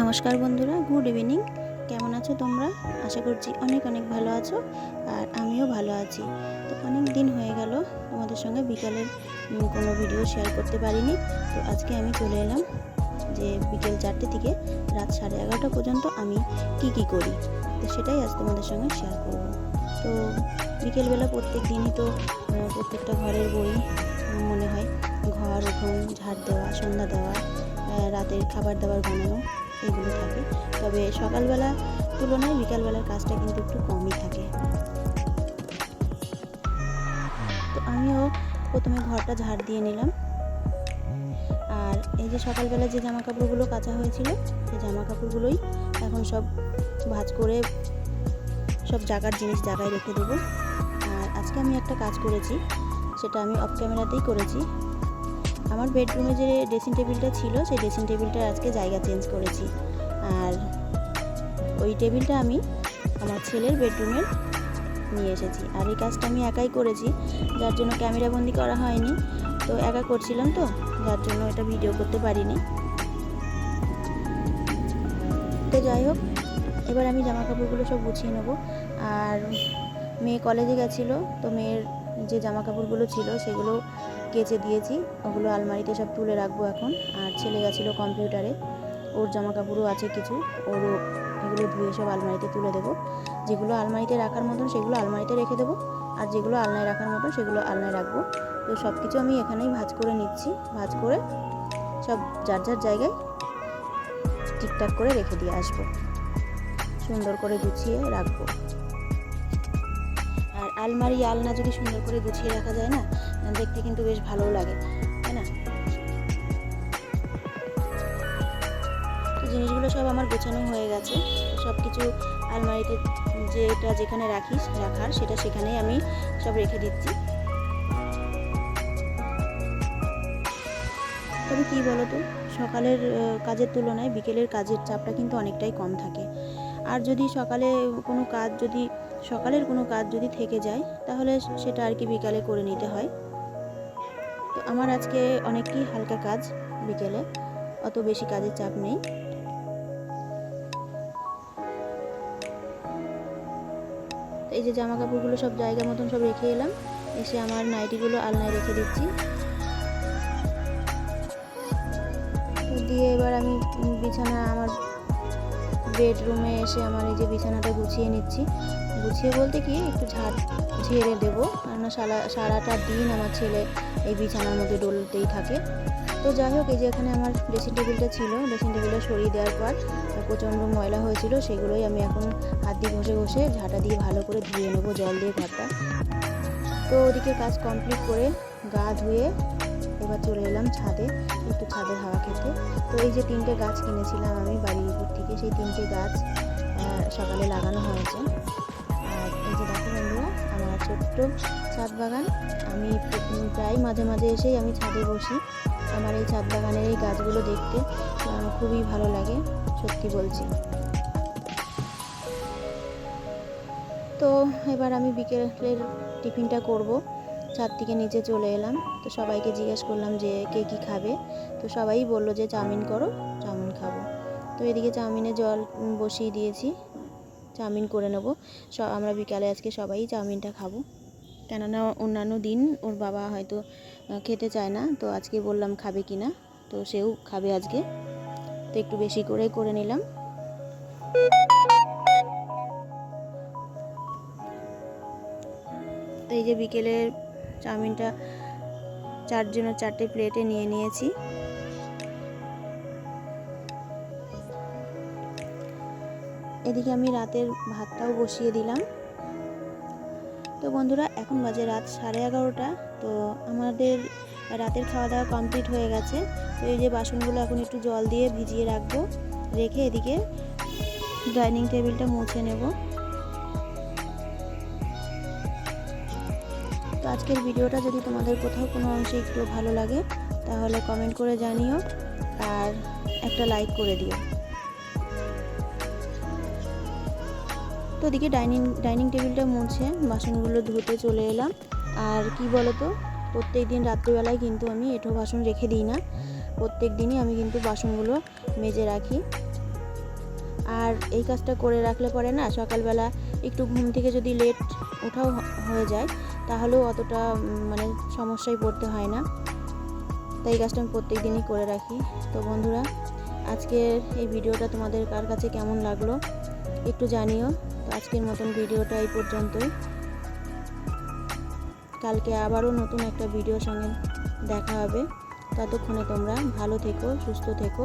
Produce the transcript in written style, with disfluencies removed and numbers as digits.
নমস্কার বন্ধুরা, good evening. কেমন আছো তোমরা? আশা করছি অনেক অনেক ভালো আছো, আর আমিও ভালো আছি। তো অনেক দিন হয়ে গেল তোমাদের সঙ্গে বিকালের কোনো ভিডিও শেয়ার করতে পারিনি। তো আজকে আমি চলে এলাম যে বিকেল 4টে থেকে রাত 11:30 পর্যন্ত আমি কি করি, তো সেটাই আজ তোমাদের সঙ্গে শেয়ার করব। তো বিকেলবেলা প্রত্যেক দিনই তো প্রত্যেকটা ঘরের বই মনে হয়, ঘর উঠোন ঝাড় দেওয়া, সন্ধ্যা দেওয়া, রাতের খাবার দাবার বানানো, এগুলো থাকে। তবে সকালবেলা তুলনায় বিকালবেলার কাজটা কিন্তু একটু কমই থাকে। তো আমিও প্রথমে ঘরটা ঝাড় দিয়ে নিলাম, আর এই যে সকালবেলা যে জামা কাপড়গুলো কাচা হয়েছিল সেই জামা কাপড়গুলোই এখন সব ভাঁজ করে সব জায়গার জিনিস জায়গায় রেখে দেবো। আর আজকে আমি একটা কাজ করেছি, সেটা আমি অফ ক্যামেরাতেই করেছি। আমার বেডরুমে যে ড্রেসিং টেবিলটা ছিল সেই ড্রেসিং টেবিলটার আজকে জায়গা চেঞ্জ করেছি, আর ওই টেবিলটা আমি আমার ছেলের বেডরুমে নিয়ে এসেছি। আর এই কাজটা আমি একাই করেছি, যার জন্য ক্যামেরাবন্দি করা হয়নি। তো একা করছিলাম, তো যার জন্য এটা ভিডিও করতে পারিনি। তো যাই হোক, এবার আমি জামা কাপড়গুলো সব গুছিয়ে নেব। আর মেয়ে কলেজে গেছিলো, তো মেয়ের যে জামা কাপড়গুলো ছিল সেগুলো কেচে দিয়েছি, ওগুলো আলমারিতে সব তুলে রাখবো এখন। আর ছেলে গেছিলো কম্পিউটারে, ওর জামা কাপড়ও আছে কিছু, ওরও এগুলো ধুয়ে সব আলমারিতে তুলে দেবো। যেগুলো আলমারিতে রাখার মতন সেগুলো আলমারিতে রেখে দেবো, আর যেগুলো আলনায় রাখার মতন সেগুলো আলনায় রাখবো। তো সব কিছু আমি এখানেই ভাঁজ করে নিচ্ছি, ভাঁজ করে সব যার যার জায়গায় ঠিকঠাক করে রেখে দিয়ে আসবো, সুন্দর করে গুছিয়ে রাখবো। আর আলমারি আলনা যদি সুন্দর করে গুছিয়ে রাখা যায় না, দেখতে কিন্তু বেশ ভালোও লাগে, তাই না? তো জিনিসগুলো সব আমার গোছানো হয়ে গেছে। সব কিছু আলমারিতে যেটা যেখানে রাখার সেটা সেখানেই আমি সব রেখে দিচ্ছি। তবে কী বলো তো, সকালের কাজের তুলনায় বিকেলের কাজের চাপটা কিন্তু অনেকটাই কম থাকে। আর যদি সকালের কোনো কাজ যদি থেকে যায়, তাহলে সেটা আর কি বিকালে করে নিতে হয়। তো আমার আজকে অনেকই হালকা কাজ, বিকেলে অত বেশি কাজের চাপ নেই। এই যে জামা কাপড়গুলো সব জায়গা মতন সব রেখে এলাম, এসে আমার নাইটিগুলো আলনায় রেখে দিচ্ছি। তো দিয়ে এবার আমি আমার বেডরুমে এসে আমার এই যে বিছানাটা গুছিয়ে নিচ্ছি। গুছিয়ে বলতে কি, একটু ঝেড়ে দেবো, কেননা সারাটা দিন আমার ছেলে এই বিছানার মধ্যে ডলতেই থাকে। তো যাই হোক, এই যে এখানে আমার ড্রেসিং টেবিলটা ছিল, ড্রেসিং টেবিলটা সরিয়ে দেওয়ার পর প্রচণ্ড ময়লা হয়েছিল, সেগুলোই আমি এখন হাত দিয়ে ঘষে ঝাঁটা দিয়ে ভালো করে ধুয়ে নেবো, জল দিয়ে ঘরটা। তো ওদিকে কাজ কমপ্লিট করে গা ধুয়ে এবার চলে এলাম ছাদে, একটু ছাদের হাওয়া খেতে। তো এই যে 3টে গাছ কিনেছিলাম আমি বাড়ির উপর থেকে, সেই 3টে গাছ সকালে লাগানো হয়েছে। আর এই যে দেখো বন্ধুরা, আমার ছোট্ট ছাদ বাগান। আমি প্রায় মাঝে মাঝে এসেই আমি ছাদে বসি। আমার এই ছাদ বাগানের এই গাছগুলো দেখতে খুবই ভালো লাগে, সত্যি বলছি। তো এবার আমি বিকেলের টিফিনটা করব, ছাদ থেকে নিচে চলে এলাম। তো সবাইকে জিজ্ঞেস করলাম যে কে কী খাবে, তো সবাই বললো যে চাউমিন করো, চাউমিন খাবো। তো এদিকে চাউমিনে জল বসিয়ে দিয়েছি, চাউমিন করে নেবো। আমরা বিকালে আজকে সবাই চাউমিনটা খাবো, কেননা অন্যান্য দিন ওর বাবা হয়তো খেতে চায় না, তো আজকে বললাম খাবে কি না, তো সেও খাবে আজকে। তো একটু বেশি করে নিলাম। তো এই যে বিকেলের চাউমিনটা 4 জনের 4টে প্লেটে নিয়ে নিয়েছি। এদিকে আমি রাতের ভাতটাও বসিয়ে দিলাম। তো বন্ধুরা, এখন বাজে রাত 11:30। তো আমাদের রাতের খাওয়া দাওয়া কমপ্লিট হয়ে গেছে। তো এই যে বাসনগুলো এখন একটু জল দিয়ে ভিজিয়ে রাখবো, রেখে এদিকে ডাইনিং টেবিলটা মুছে নেব। তো আজকের ভিডিওটা যদি তোমাদের কোথাও কোনো অংশে একটু ভালো লাগে, তাহলে কমেন্ট করে জানিও, আর একটা লাইক করে দিও। তো ওদিকে ডাইনিং টেবিলটা মুছে বাসনগুলো ধুতে চলে এলাম। আর কি বলো তো, প্রত্যেক দিন রাত্রিবেলায় কিন্তু আমি এঁঠো বাসন রেখে দিই না, প্রত্যেক দিনই আমি কিন্তু বাসনগুলো মেজে রাখি। আর এই কাজটা করে রাখলে পরে না সকালবেলা একটু ঘুম থেকে যদি লেট ওঠাও হয়ে যায় তাহলেও অতটা মানে সমস্যায় পড়তে হয় না। তাই এই কাজটা আমি প্রত্যেক দিনই করে রাখি। তো বন্ধুরা, আজকের এই ভিডিওটা তোমাদের কার কাছে কেমন লাগলো একটু জানিও। তো আজকের মতন ভিডিওটা এই পর্যন্তই। কালকে আবারও নতুন একটা ভিডিওর সঙ্গে দেখা হবে। ততক্ষণে তোমরা ভালো থেকো, সুস্থ থেকো।